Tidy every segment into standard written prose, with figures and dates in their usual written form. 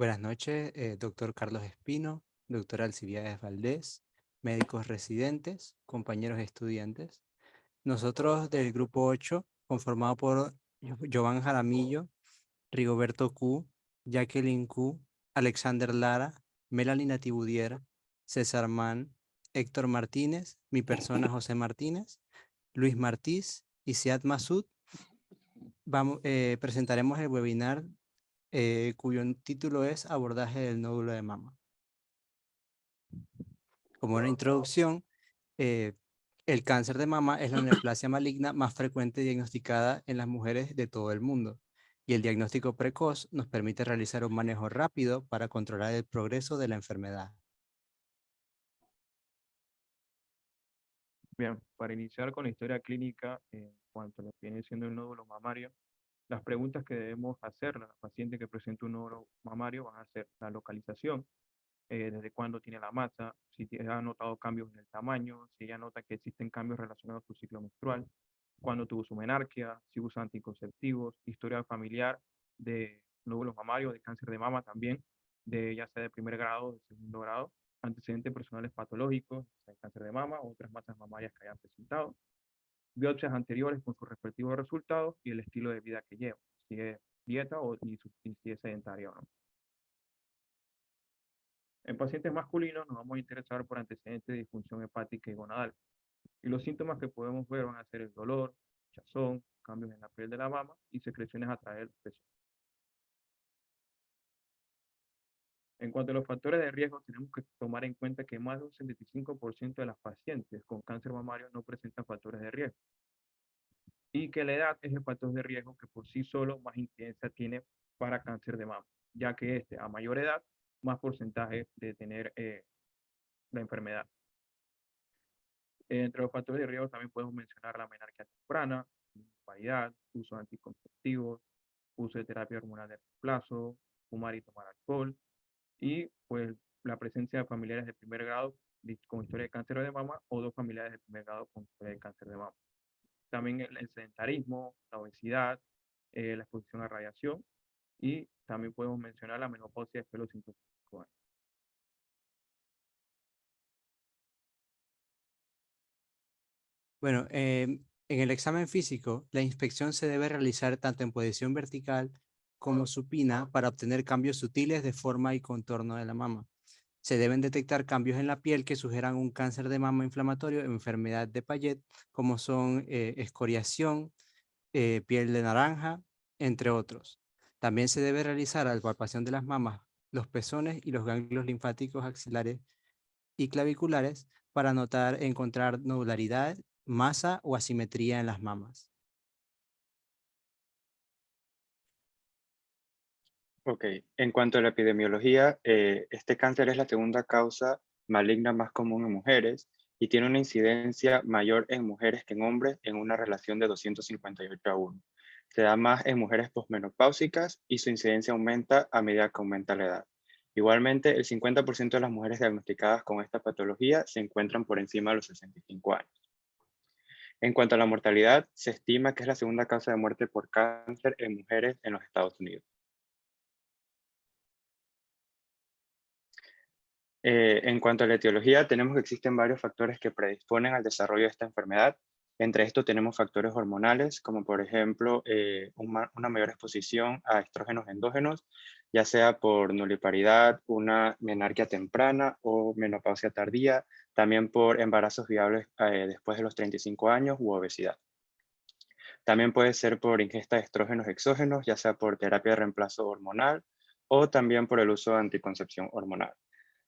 Buenas noches, doctor Carlos Espino, doctora Alcibiades Valdés, médicos residentes, compañeros estudiantes. Nosotros del grupo 8, conformado por Jovan Jaramillo, Rigoberto Q, Jacqueline Q, Alexander Lara, Melanie Natibudiera, César Mann, Héctor Martínez, mi persona José Martínez, Luis Martís y Siad Masud, presentaremos el webinar cuyo título es Abordaje del nódulo de mama. Como una introducción, eh, el cáncer de mama es la neoplasia maligna más frecuente diagnosticada en las mujeres de todo el mundo, y el diagnóstico precoz nos permite realizar un manejo rápido para controlar el progreso de la enfermedad. Bien, para iniciar con la historia clínica en cuanto a lo que viene siendo el nódulo mamario, las preguntas que debemos hacer a la paciente que presenta un nódulo mamario van a ser la localización, desde cuándo tiene la masa, si ha notado cambios en el tamaño, si ella nota que existen cambios relacionados a su ciclo menstrual, cuándo tuvo su menarquia, si usa anticonceptivos, historia familiar de nódulos mamarios, de cáncer de mama también, de ya sea de primer grado o de segundo grado, antecedentes personales patológicos, o cáncer de mama o otras masas mamarias que hayan presentado, biopsias anteriores con sus respectivos resultados y el estilo de vida que lleva, si es dieta y si es sedentario o no. En pacientes masculinos nos vamos a interesar por antecedentes de disfunción hepática y gonadal. Y los síntomas que podemos ver van a ser el dolor, hinchazón, cambios en la piel de la mama y secreciones a través del peso. En cuanto a los factores de riesgo, tenemos que tomar en cuenta que más de un 75% de las pacientes con cáncer mamario no presentan factores de riesgo y que la edad es el factor de riesgo que por sí solo más incidencia tiene para cáncer de mama, ya que a mayor edad, más porcentaje de tener la enfermedad. Entre los factores de riesgo también podemos mencionar la menarquia temprana, paridad, uso de anticonceptivos, uso de terapia hormonal de reemplazo, fumar y tomar alcohol, y pues la presencia de familiares de primer grado con historia de cáncer de mama o dos familiares de primer grado con historia de cáncer de mama. También el sedentarismo, la obesidad, la exposición a radiación y también podemos mencionar la menopausia después de los 55 años. Bueno, en el examen físico, la inspección se debe realizar tanto en posición vertical como supina para obtener cambios sutiles de forma y contorno de la mama. Se deben detectar cambios en la piel que sugieran un cáncer de mama inflamatorio, enfermedad de Payet, como son escoriación, piel de naranja, entre otros. También se debe realizar la palpación de las mamas, los pezones y los ganglios linfáticos axilares y claviculares para encontrar nodularidad, masa o asimetría en las mamas. Ok, en cuanto a la epidemiología, este cáncer es la segunda causa maligna más común en mujeres y tiene una incidencia mayor en mujeres que en hombres en una relación de 258:1. Se da más en mujeres posmenopáusicas y su incidencia aumenta a medida que aumenta la edad. Igualmente, el 50% de las mujeres diagnosticadas con esta patología se encuentran por encima de los 65 años. En cuanto a la mortalidad, se estima que es la segunda causa de muerte por cáncer en mujeres en los Estados Unidos. En cuanto a la etiología, tenemos que existen varios factores que predisponen al desarrollo de esta enfermedad. Entre estos tenemos factores hormonales, como por ejemplo una mayor exposición a estrógenos endógenos, ya sea por nulliparidad, una menarquia temprana o menopausia tardía, también por embarazos viables después de los 35 años u obesidad. También puede ser por ingesta de estrógenos exógenos, ya sea por terapia de reemplazo hormonal o también por el uso de anticoncepción hormonal.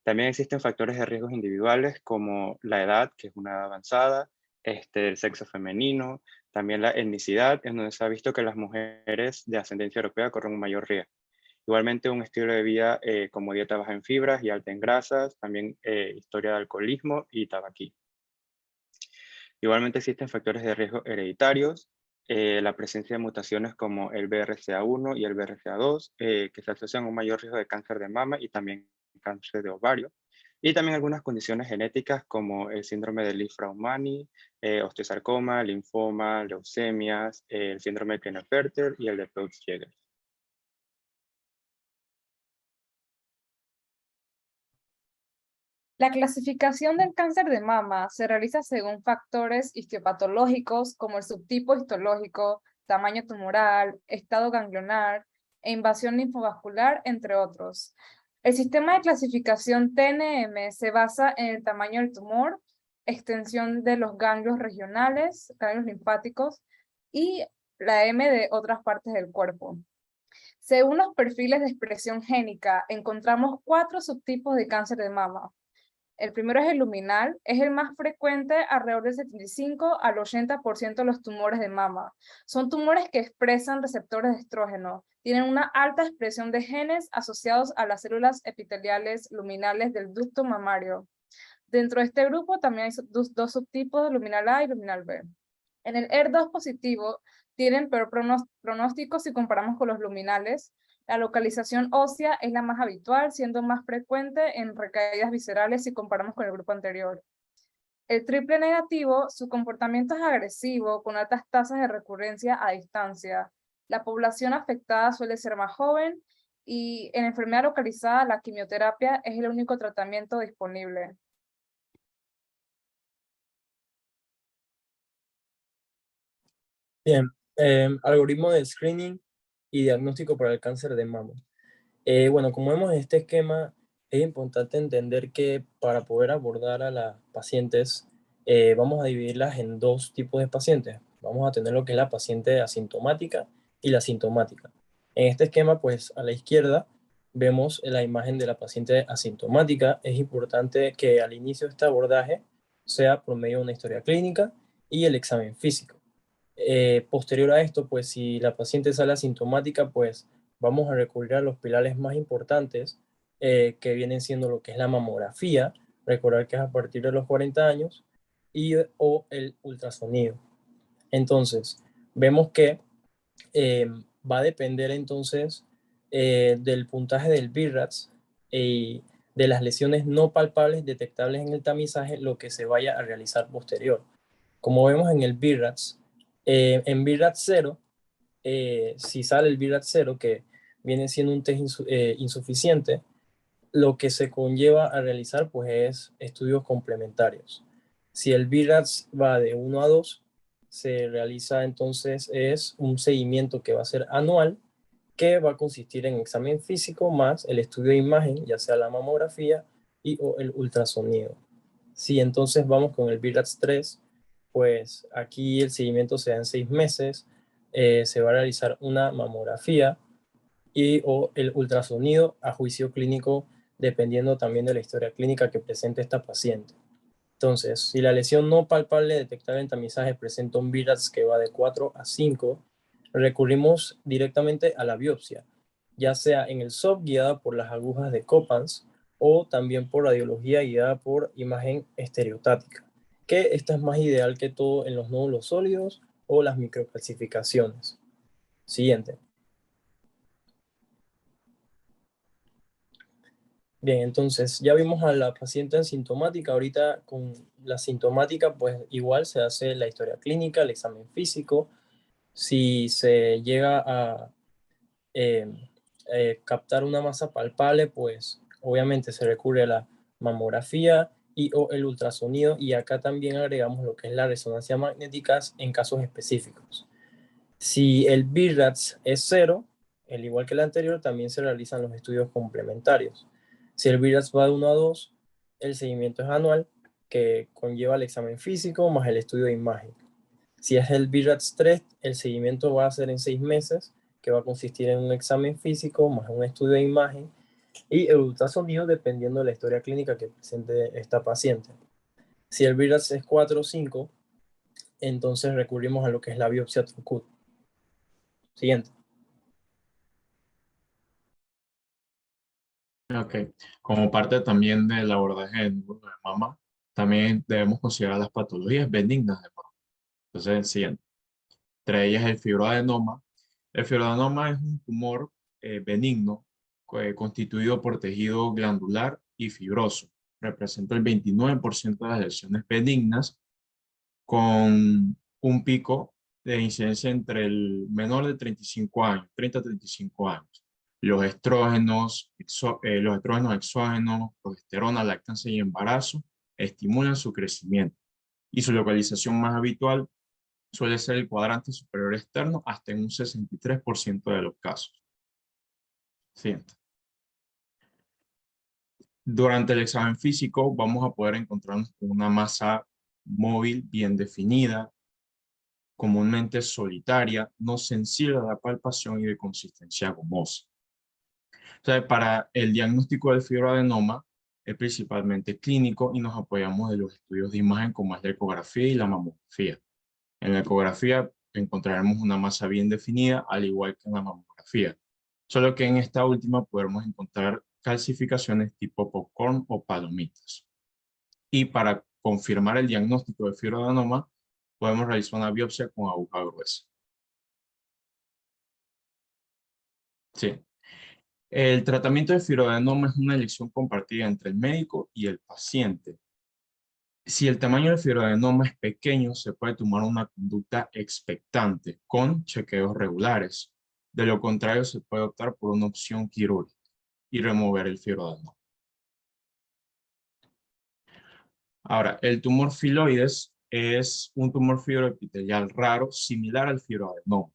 También existen factores de riesgos individuales como la edad, que es una edad avanzada, el sexo femenino, también la etnicidad, en donde se ha visto que las mujeres de ascendencia europea corren un mayor riesgo. Igualmente un estilo de vida como dieta baja en fibras y alta en grasas, también historia de alcoholismo y tabaquismo. Igualmente existen factores de riesgo hereditarios, la presencia de mutaciones como el BRCA1 y el BRCA2, que se asocian a un mayor riesgo de cáncer de mama y también cáncer de ovario. Y también algunas condiciones genéticas como el síndrome de Li-Fraumani, osteosarcoma, linfoma, leucemias, el síndrome de Klinefelter y el de Peutz-Jeghers. La clasificación del cáncer de mama se realiza según factores histopatológicos como el subtipo histológico, tamaño tumoral, estado ganglionar e invasión linfovascular, entre otros. El sistema de clasificación TNM se basa en el tamaño del tumor, extensión de los ganglios regionales, ganglios linfáticos y la M de otras partes del cuerpo. Según los perfiles de expresión génica, encontramos 4 subtipos de cáncer de mama. El primero es el luminal, es el más frecuente, alrededor del 75 al 80% de los tumores de mama. Son tumores que expresan receptores de estrógeno, tienen una alta expresión de genes asociados a las células epiteliales luminales del ducto mamario. Dentro de este grupo también hay dos subtipos, luminal A y luminal B. En el ER2 positivo tienen peor pronóstico si comparamos con los luminales. La localización ósea es la más habitual, siendo más frecuente en recaídas viscerales si comparamos con el grupo anterior. El triple negativo, su comportamiento es agresivo, con altas tasas de recurrencia a distancia. La población afectada suele ser más joven y en enfermedad localizada la quimioterapia es el único tratamiento disponible. Bien, algoritmo de screening y diagnóstico para el cáncer de mama. Bueno, como vemos en este esquema, es importante entender que para poder abordar a las pacientes, vamos a dividirlas en 2 tipos de pacientes. Vamos a tener lo que es la paciente asintomática y la sintomática. En este esquema, pues a la izquierda vemos la imagen de la paciente asintomática. Es importante que al inicio de este abordaje sea por medio de una historia clínica y el examen físico. Posterior a esto, pues si la paciente sale asintomática, pues vamos a recurrir a los pilares más importantes que vienen siendo lo que es la mamografía, recordar que es a partir de los 40 años, o el ultrasonido. Entonces, vemos que va a depender entonces del puntaje del BIRATS y de las lesiones no palpables detectables en el tamizaje, lo que se vaya a realizar posterior. Como vemos en el BIRATS, en BIRATS 0, si sale el BIRATS 0, que viene siendo un test insuficiente, lo que se conlleva a realizar pues es estudios complementarios. Si el BIRATS va de 1 a 2, se realiza entonces es un seguimiento que va a ser anual, que va a consistir en examen físico más el estudio de imagen, ya sea la mamografía y o el ultrasonido. Si entonces vamos con el BIRATS 3, pues aquí el seguimiento se da en 6 meses, se va a realizar una mamografía y o el ultrasonido a juicio clínico, dependiendo también de la historia clínica que presente esta paciente. Entonces, si la lesión no palpable detectada en tamizaje presenta un BIRATS que va de 4 a 5, recurrimos directamente a la biopsia, ya sea en el SOP guiada por las agujas de Copans o también por radiología guiada por imagen estereotática, que esta es más ideal que todo en los nódulos sólidos o las microcalcificaciones. Siguiente. Bien, entonces ya vimos a la paciente asintomática. Ahorita con la sintomática, pues igual se hace la historia clínica, el examen físico. Si se llega a captar una masa palpable, pues obviamente se recurre a la mamografía y o el ultrasonido, y acá también agregamos lo que es la resonancia magnética en casos específicos. Si el BIRATS es 0, al igual que el anterior, también se realizan los estudios complementarios. Si el BIRATS va de 1 a 2, el seguimiento es anual, que conlleva el examen físico más el estudio de imagen. Si es el BIRATS 3, el seguimiento va a ser en 6 meses, que va a consistir en un examen físico más un estudio de imagen y el ultrasonido dependiendo de la historia clínica que presente esta paciente. Si el BIRATS es 4 o 5, entonces recurrimos a lo que es la biopsia Trucut. Siguiente. Ok, como parte también del abordaje del nódulo de mama, también debemos considerar las patologías benignas de mama. Entonces, siguiente. Entre ellas el fibroadenoma. El fibroadenoma es un tumor benigno constituido por tejido glandular y fibroso. Representa el 29% de las lesiones benignas, con un pico de incidencia entre el menor de 35 años, 30 a 35 años. los estrógenos, exógenos, progesterona, lactancia y embarazo estimulan su crecimiento. Y su localización más habitual suele ser el cuadrante superior externo hasta en un 63% de los casos. Siguiente. Durante el examen físico vamos a poder encontrarnos con una masa móvil bien definida, comúnmente solitaria, no sensible a la palpación y de consistencia gomosa. Entonces, para el diagnóstico del fibroadenoma es principalmente clínico y nos apoyamos de los estudios de imagen como es la ecografía y la mamografía. En la ecografía encontraremos una masa bien definida, al igual que en la mamografía. Solo que en esta última podemos encontrar calcificaciones tipo popcorn o palomitas. Y para confirmar el diagnóstico de fibroadenoma, podemos realizar una biopsia con aguja gruesa. Sí. El tratamiento de fibroadenoma es una elección compartida entre el médico y el paciente. Si el tamaño del fibroadenoma es pequeño, se puede tomar una conducta expectante con chequeos regulares. De lo contrario, se puede optar por una opción quirúrgica y remover el fibroadenoma. Ahora, el tumor filoides es un tumor fibroepitelial raro similar al fibroadenoma.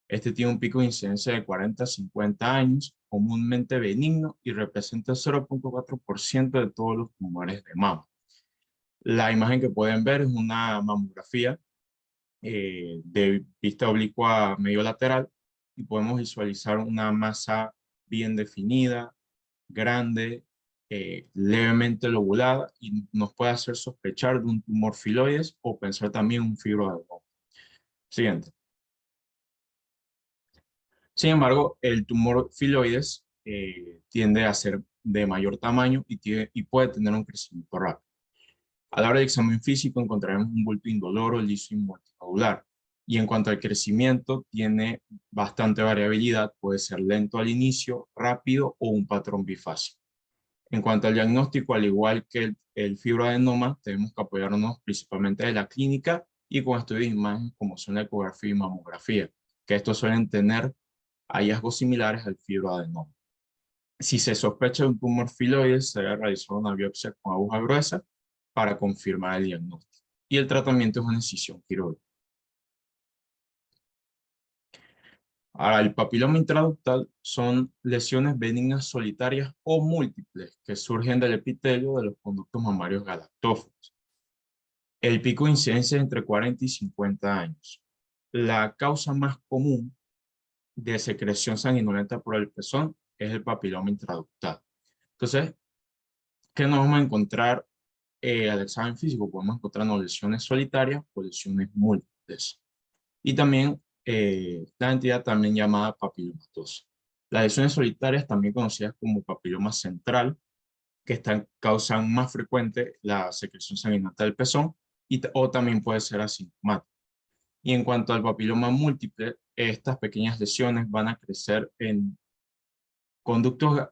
Este tiene un pico de incidencia de 40 a 50 años, comúnmente benigno y representa el 0.4% de todos los tumores de mama. La imagen que pueden ver es una mamografía de vista oblicua medio lateral y podemos visualizar una masa bien definida, grande, levemente lobulada y nos puede hacer sospechar de un tumor filoides o pensar también un fibroadenoma. Siguiente. Sin embargo, el tumor filoides tiende a ser de mayor tamaño y puede tener un crecimiento rápido. A la hora del examen físico encontraremos un bulto indoloro, liso y multinodular. Y en cuanto al crecimiento, tiene bastante variabilidad, puede ser lento al inicio, rápido o un patrón bifásico. En cuanto al diagnóstico, al igual que el fibroadenoma, tenemos que apoyarnos principalmente de la clínica y con estudios de imagen como son la ecografía y mamografía, que estos suelen tener hallazgos similares al fibroadenoma. Si se sospecha de un tumor filoides, se debe realizar una biopsia con aguja gruesa para confirmar el diagnóstico. Y el tratamiento es una incisión quirúrgica. Ahora, el papiloma intraductal son lesiones benignas solitarias o múltiples que surgen del epitelio de los conductos mamarios galactóforos. El pico de incidencia es entre 40 y 50 años. La causa más común de secreción sanguinolenta por el pezón es el papiloma intraductal. Entonces, ¿qué nos vamos a encontrar al examen físico? Podemos encontrarnos lesiones solitarias o lesiones múltiples. Y también la entidad también llamada papilomatosa. Las lesiones solitarias, también conocidas como papiloma central, que causan más frecuente la secreción sanguinolenta del pezón o también puede ser asintomático. Y en cuanto al papiloma múltiple, estas pequeñas lesiones van a crecer en conductos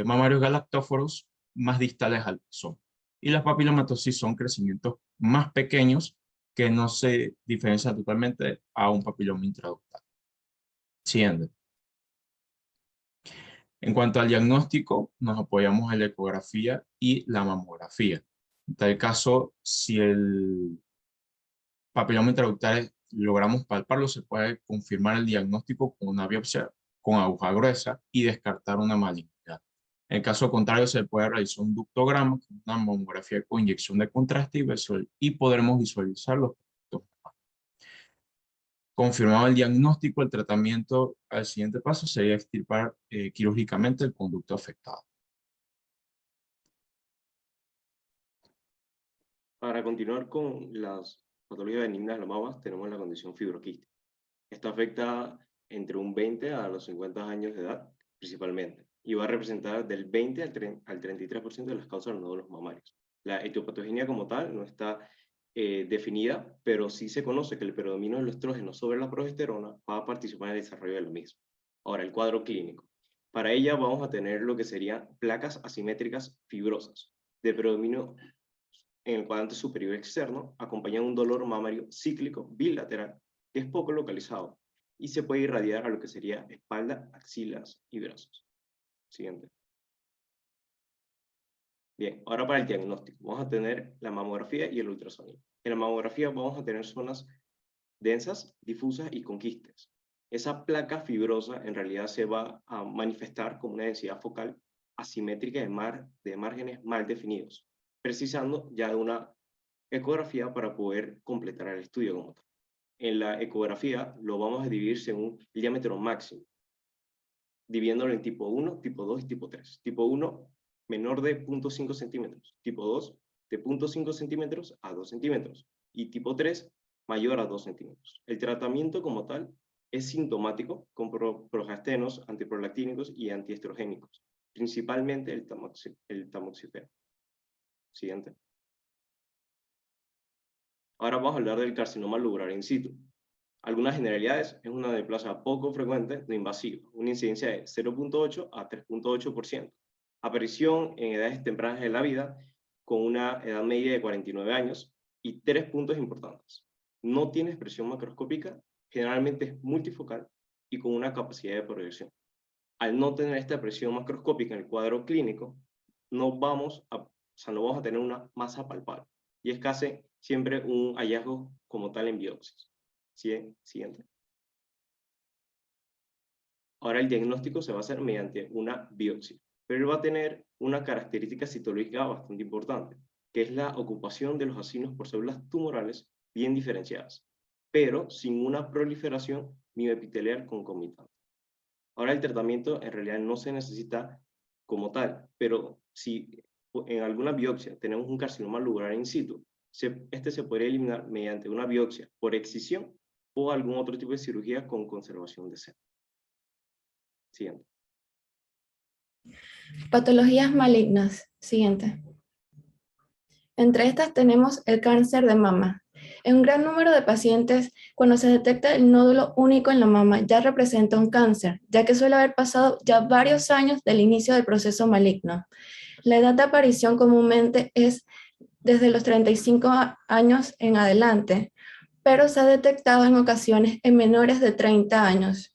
mamarios galactóforos más distales al pezón. Y las papilomatosis son crecimientos más pequeños que no se diferencian totalmente a un papiloma intraductal. Siguiente. En cuanto al diagnóstico, nos apoyamos en la ecografía y la mamografía. En tal caso, si el papiloma intraductal logramos palparlo, se puede confirmar el diagnóstico con una biopsia con aguja gruesa y descartar una malignidad. En caso contrario, se puede realizar un ductograma, una mamografía con inyección de contraste y podremos visualizar los puntos. Confirmado el diagnóstico, el tratamiento al siguiente paso sería extirpar quirúrgicamente el conducto afectado. Para continuar con las patologías benignas de la mama, tenemos la condición fibroquística. Esta afecta entre un 20 a los 50 años de edad, principalmente, y va a representar del 20 al 33% de las causas de los nódulos mamarios. La etiopatogenia como tal no está definida, pero sí se conoce que el predominio del estrógeno sobre la progesterona va a participar en el desarrollo de lo mismo. Ahora, el cuadro clínico. Para ella vamos a tener lo que serían placas asimétricas fibrosas, de predominio en el cuadrante superior externo, acompañado de un dolor mamario cíclico bilateral, que es poco localizado, y se puede irradiar a lo que sería espalda, axilas y brazos. Siguiente. Bien, ahora para el diagnóstico. Vamos a tener la mamografía y el ultrasonido. En la mamografía vamos a tener zonas densas, difusas y con quistes. Esa placa fibrosa en realidad se va a manifestar como una densidad focal asimétrica de márgenes mal definidos, precisando ya de una ecografía para poder completar el estudio como tal. En la ecografía lo vamos a dividir según el diámetro máximo, dividiéndolo en tipo 1, tipo 2 y tipo 3. Tipo 1, menor de 0.5 centímetros. Tipo 2, de 0.5 centímetros a 2 centímetros. Y tipo 3, mayor a 2 centímetros. El tratamiento como tal es sintomático con progestéreos, antiprolactínicos y antiestrogénicos, principalmente el tamoxifeno. Siguiente. Ahora vamos a hablar del carcinoma lobular in situ. Algunas generalidades: es una neoplasia poco frecuente, no invasiva, una incidencia de 0.8 a 3.8%. Aparición en edades tempranas de la vida, con una edad media de 49 años, y 3 puntos importantes. No tiene expresión macroscópica, generalmente es multifocal y con una capacidad de progresión. Al no tener esta expresión macroscópica en el cuadro clínico, no vamos a tener una masa palpable, y es casi siempre un hallazgo como tal en biopsias. Siguiente. Ahora el diagnóstico se va a hacer mediante una biopsia, pero él va a tener una característica citológica bastante importante, que es la ocupación de los acinos por células tumorales bien diferenciadas, pero sin una proliferación mioepitelial concomitante. Ahora el tratamiento en realidad no se necesita como tal, pero si en alguna biopsia tenemos un carcinoma lobular in situ, este se podría eliminar mediante una biopsia por excisión o algún otro tipo de cirugía con conservación de seno. Siguiente. Patologías malignas. Siguiente. Entre estas tenemos el cáncer de mama. En un gran número de pacientes, cuando se detecta el nódulo único en la mama, ya representa un cáncer, ya que suele haber pasado ya varios años del inicio del proceso maligno. La edad de aparición comúnmente es desde los 35 años en adelante, pero se ha detectado en ocasiones en menores de 30 años.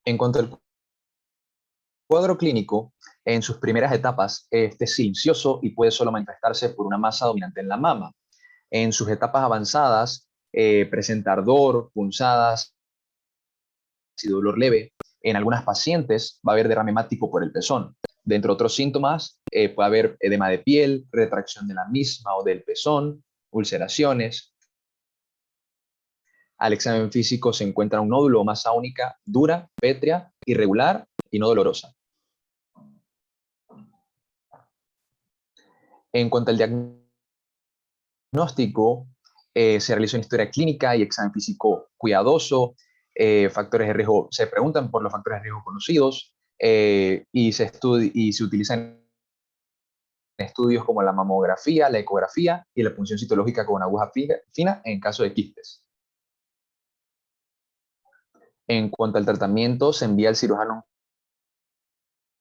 En cuanto al cuadro clínico, en sus primeras etapas, este es silencioso y puede solo manifestarse por una masa dominante en la mama. En sus etapas avanzadas, presenta ardor, punzadas y dolor leve. En algunas pacientes va a haber derrame hemático por el pezón. Dentro de otros síntomas, puede haber edema de piel, retracción de la misma o del pezón, ulceraciones. Al examen físico se encuentra un nódulo o masa única, dura, pétrea, irregular y no dolorosa. En cuanto al diagnóstico, se realiza una historia clínica y examen físico cuidadoso. Factores de riesgo, se preguntan por los factores de riesgo conocidos y se utilizan estudios como la mamografía, la ecografía y la punción citológica con aguja fina en caso de quistes. En cuanto al tratamiento, se envía al cirujano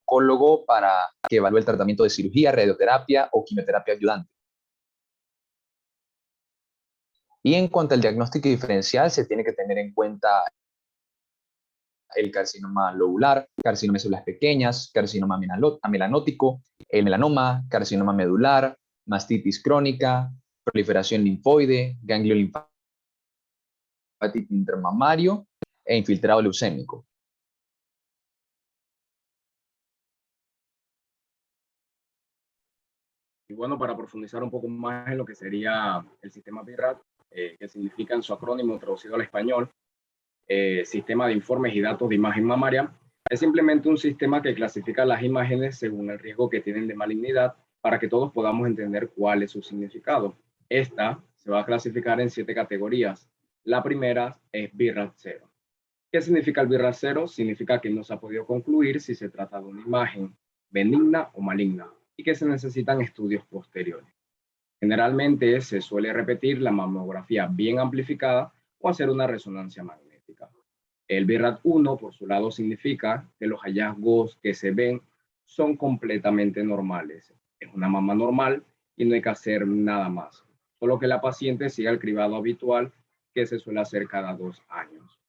oncólogo para que evalúe el tratamiento de cirugía, radioterapia o quimioterapia ayudante. Y en cuanto al diagnóstico diferencial, se tiene que tener en cuenta el carcinoma lobular, carcinoma de células pequeñas, carcinoma amenanótico, el melanoma, carcinoma medular, mastitis crónica, proliferación linfoide, ganglio linfático intermamario e infiltrado leucémico. Y bueno, para profundizar un poco más en lo que sería el sistema BIRAT, que significa en su acrónimo traducido al español, Sistema de Informes y Datos de Imagen Mamaria, es simplemente un sistema que clasifica las imágenes según el riesgo que tienen de malignidad para que todos podamos entender cuál es su significado. Esta se va a clasificar en 7 categorías. La primera es BIRAT 0. ¿Qué significa el BIRAT 0? Significa que no se ha podido concluir si se trata de una imagen benigna o maligna y que se necesitan estudios posteriores. Generalmente se suele repetir la mamografía bien amplificada o hacer una resonancia magnética. El BIRAT 1, por su lado, significa que los hallazgos que se ven son completamente normales. Es una mama normal y no hay que hacer nada más, solo que la paciente siga el cribado habitual que se suele hacer cada 2 años.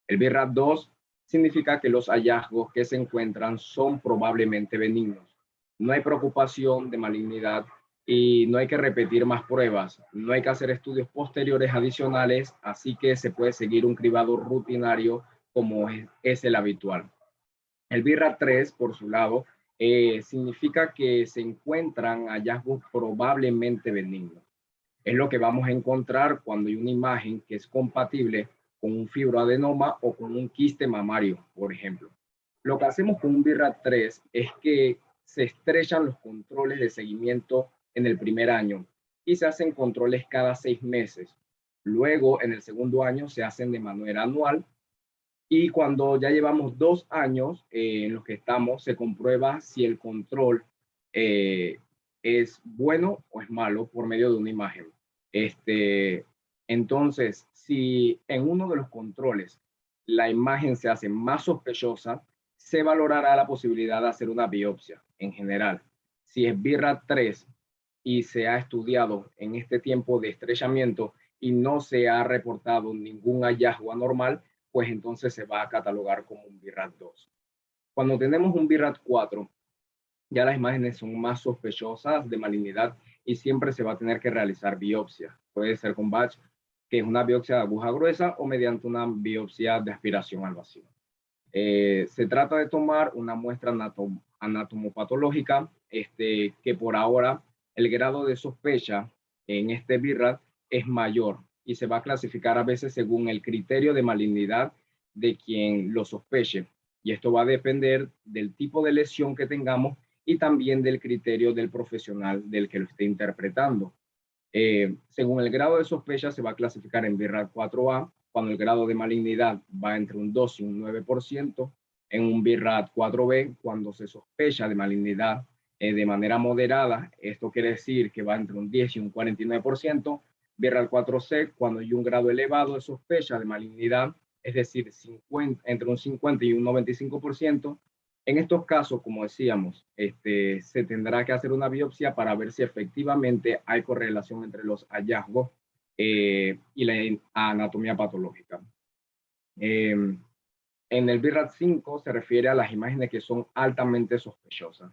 El BRAF 2 significa que los hallazgos que se encuentran son probablemente benignos. No hay preocupación de malignidad y no hay que repetir más pruebas, no hay que hacer estudios posteriores adicionales, así que se puede seguir un cribado rutinario como es el habitual. El BRAF 3, por su lado, significa que se encuentran hallazgos probablemente benignos. Es lo que vamos a encontrar cuando hay una imagen que es compatible con un fibroadenoma o con un quiste mamario, por ejemplo. Lo que hacemos con un BRAF 3 es que se estrechan los controles de seguimiento en el primer año y se hacen controles cada 6 meses. Luego, en el segundo año, se hacen de manera anual. Y cuando ya llevamos 2 años en los que estamos, se comprueba si el control es bueno o es malo por medio de una imagen. Entonces, si en uno de los controles la imagen se hace más sospechosa, se valorará la posibilidad de hacer una biopsia en general. Si es BRAF 3 y se ha estudiado en este tiempo de estrechamiento y no se ha reportado ningún hallazgo anormal, pues entonces se va a catalogar como un BRAF 2. Cuando tenemos un BRAF 4, ya las imágenes son más sospechosas de malignidad y siempre se va a tener que realizar biopsia. Puede ser con batch, que es una biopsia de aguja gruesa, o mediante una biopsia de aspiración al vacío. Se trata de tomar una muestra anatomopatológica, que por ahora el grado de sospecha en este BRAF es mayor y se va a clasificar a veces según el criterio de malignidad de quien lo sospeche. Y esto va a depender del tipo de lesión que tengamos y también del criterio del profesional del que lo esté interpretando. Según el grado de sospecha se va a clasificar en BRAF 4A, cuando el grado de malignidad va entre un 2 y un 9%, en un BRAF 4B, cuando se sospecha de malignidad de manera moderada, esto quiere decir que va entre un 10 y un 49%, BRAF 4C, cuando hay un grado elevado de sospecha de malignidad, es decir, entre un 50 y un 95%. En estos casos, como decíamos, se tendrá que hacer una biopsia para ver si efectivamente hay correlación entre los hallazgos y la anatomía patológica. En el BRAF 5 se refiere a las imágenes que son altamente sospechosas.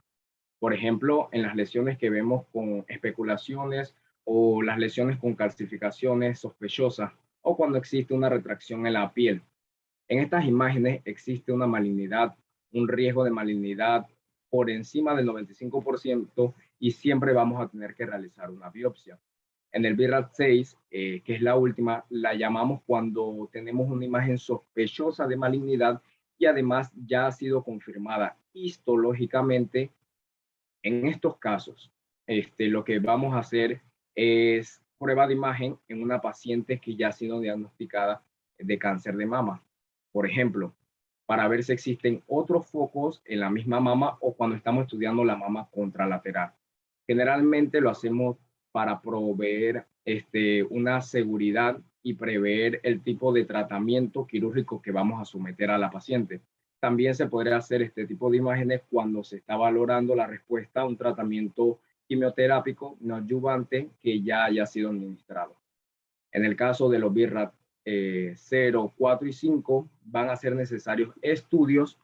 Por ejemplo, en las lesiones que vemos con especulaciones o las lesiones con calcificaciones sospechosas o cuando existe una retracción en la piel. En estas imágenes existe una malignidad, un riesgo de malignidad por encima del 95% y siempre vamos a tener que realizar una biopsia. En el BRAF 6, que es la última, la llamamos cuando tenemos una imagen sospechosa de malignidad y además ya ha sido confirmada histológicamente. En estos casos, lo que vamos a hacer es prueba de imagen en una paciente que ya ha sido diagnosticada de cáncer de mama. Por ejemplo, para ver si existen otros focos en la misma mama o cuando estamos estudiando la mama contralateral. Generalmente lo hacemos para proveer una seguridad y prever el tipo de tratamiento quirúrgico que vamos a someter a la paciente. También se podría hacer este tipo de imágenes cuando se está valorando la respuesta a un tratamiento quimioterápico no adyuvante que ya haya sido administrado. En el caso de los BRAF 0, 4 y 5 van a ser necesarios estudios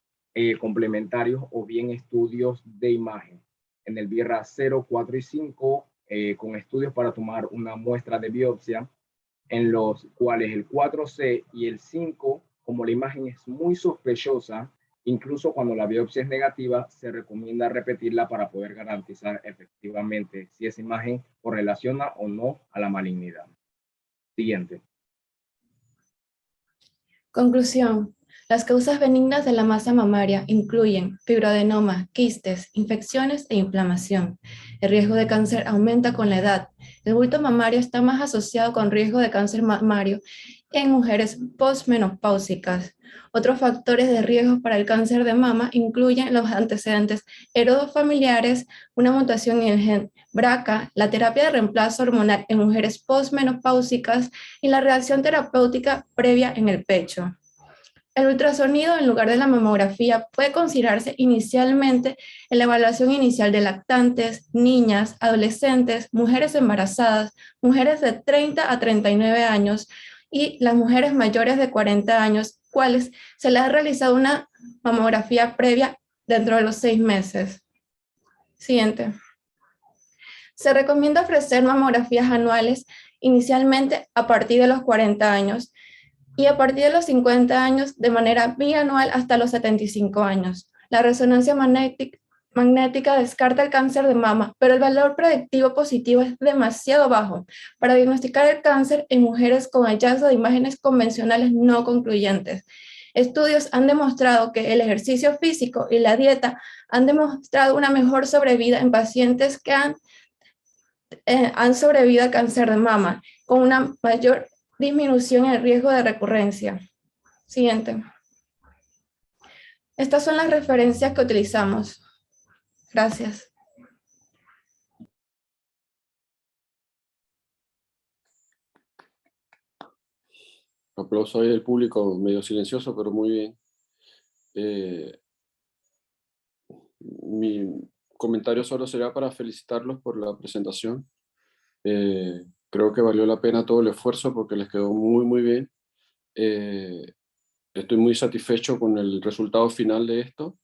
complementarios o bien estudios de imagen. En el BRAF 0, 4 y 5 con estudios para tomar una muestra de biopsia, en los cuales el 4C y el 5, como la imagen es muy sospechosa, incluso cuando la biopsia es negativa, se recomienda repetirla para poder garantizar efectivamente si esa imagen correlaciona o no a la malignidad. Siguiente. Conclusión. Las causas benignas de la masa mamaria incluyen fibroadenoma, quistes, infecciones e inflamación. El riesgo de cáncer aumenta con la edad. El bulto mamario está más asociado con riesgo de cáncer mamario en mujeres postmenopáusicas. Otros factores de riesgo para el cáncer de mama incluyen los antecedentes heredofamiliares, una mutación en el gen BRCA, la terapia de reemplazo hormonal en mujeres postmenopáusicas y la reacción terapéutica previa en el pecho. El ultrasonido en lugar de la mamografía puede considerarse inicialmente en la evaluación inicial de lactantes, niñas, adolescentes, mujeres embarazadas, mujeres de 30 a 39 años y las mujeres mayores de 40 años cuales se les ha realizado una mamografía previa dentro de los 6 meses. Siguiente. Se recomienda ofrecer mamografías anuales inicialmente a partir de los 40 años y a partir de los 50 años de manera bianual hasta los 75 años. La resonancia magnética descarta el cáncer de mama, pero el valor predictivo positivo es demasiado bajo para diagnosticar el cáncer en mujeres con hallazgo de imágenes convencionales no concluyentes. Estudios han demostrado que el ejercicio físico y la dieta han demostrado una mejor sobrevida en pacientes que han sobrevivido al cáncer de mama, con una mayor disminución en el riesgo de recurrencia. Siguiente. Estas son las referencias que utilizamos. Gracias. Aplauso ahí del público, medio silencioso, pero muy bien. Mi comentario solo será para felicitarlos por la presentación. Creo que valió la pena todo el esfuerzo porque les quedó muy, muy bien. Estoy muy satisfecho con el resultado final de esto.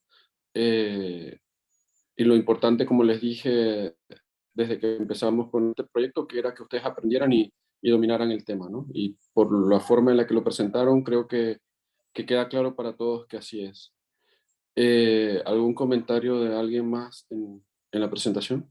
Y lo importante, como les dije desde que empezamos con este proyecto, que era que ustedes aprendieran y dominaran el tema, ¿no? Y por la forma en la que lo presentaron, creo que queda claro para todos que así es. ¿Algún comentario de alguien más en la presentación?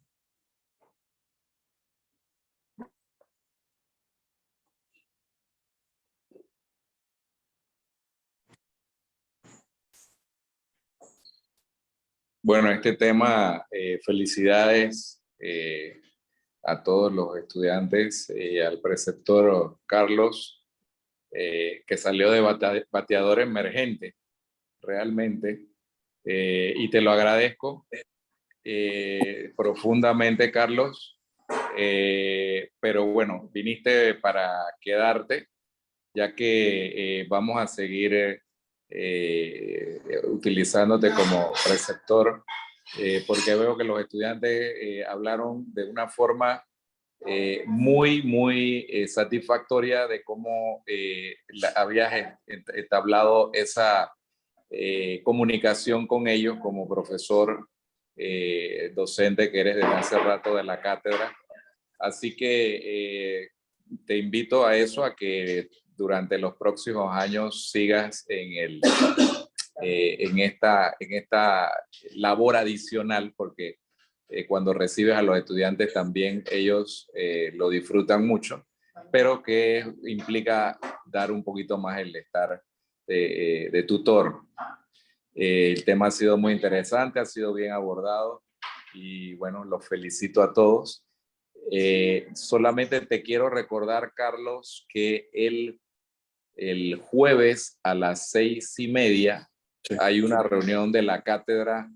Bueno, este tema, felicidades a todos los estudiantes y al preceptor Carlos, que salió de bateador emergente, realmente, y te lo agradezco profundamente, Carlos, pero bueno, viniste para quedarte, ya que vamos a seguir utilizándote como preceptor, porque veo que los estudiantes hablaron de una forma muy satisfactoria de cómo habías entablado esa comunicación con ellos como profesor docente que eres desde hace rato de la cátedra. Así que te invito a eso, a que durante los próximos años sigas en esta labor adicional, porque cuando recibes a los estudiantes también ellos lo disfrutan mucho, pero que implica dar un poquito más el estar de tutor. El tema ha sido muy interesante, ha sido bien abordado y bueno, los felicito a todos. Solamente te quiero recordar, Carlos, que el jueves a las 6:30 hay una reunión de la cátedra.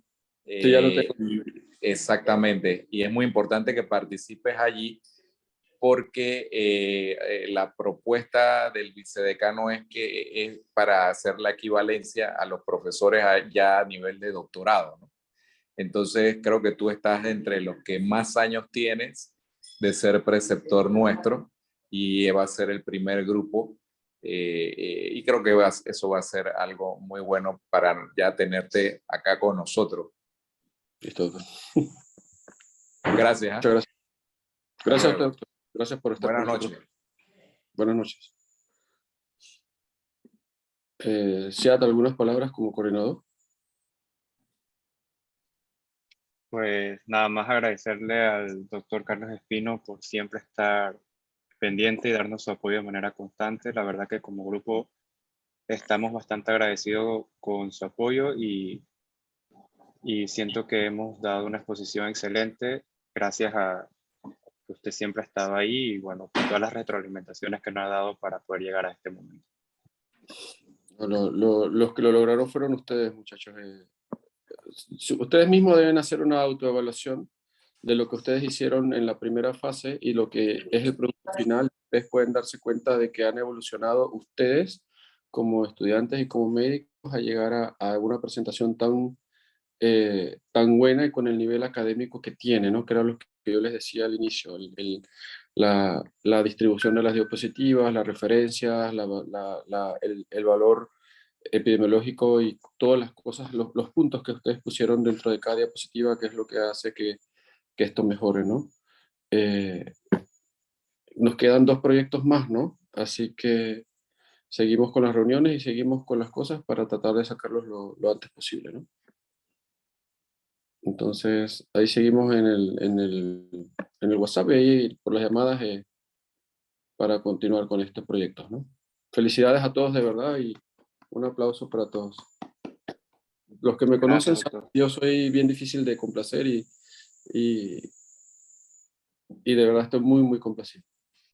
Sí, ya lo tengo. Exactamente, y es muy importante que participes allí porque la propuesta del vicedecano es que es para hacer la equivalencia a los profesores ya a nivel de doctorado, ¿no? Entonces creo que tú estás entre los que más años tienes de ser preceptor nuestro y va a ser el primer grupo y creo que eso va a ser algo muy bueno para ya tenerte acá con nosotros. Listo. Gracias. Muchas gracias. Gracias, doctor. Gracias por estar Buenas con noches. nosotros. Buenas noches. Seat, ¿algunas palabras como coordinador? Pues nada más agradecerle al doctor Carlos Espino por siempre estar pendiente y darnos su apoyo de manera constante. La verdad que como grupo estamos bastante agradecidos con su apoyo y siento que hemos dado una exposición excelente gracias a que usted siempre ha estado ahí y bueno, con todas las retroalimentaciones que nos ha dado para poder llegar a este momento. Los que lo lograron fueron ustedes, muchachos. Ustedes mismos deben hacer una autoevaluación de lo que ustedes hicieron en la primera fase y lo que es el producto final. Ustedes pueden darse cuenta de que han evolucionado ustedes como estudiantes y como médicos a llegar a una presentación tan buena y con el nivel académico que tiene, ¿no? Que era lo que yo les decía al inicio, la distribución de las diapositivas, las referencias, el valor epidemiológico y todas las cosas, los puntos que ustedes pusieron dentro de cada diapositiva, que es lo que hace que esto mejore, ¿no? Nos quedan 2 proyectos más, ¿no? Así que seguimos con las reuniones y seguimos con las cosas para tratar de sacarlos lo antes posible, ¿no? Entonces, ahí seguimos en el WhatsApp y ahí por las llamadas para continuar con estos proyectos, ¿no? Felicidades a todos de verdad y un aplauso para todos. Los que me conocen Gracias, saben doctor. que yo soy bien difícil de complacer y de verdad estoy muy, muy complacido.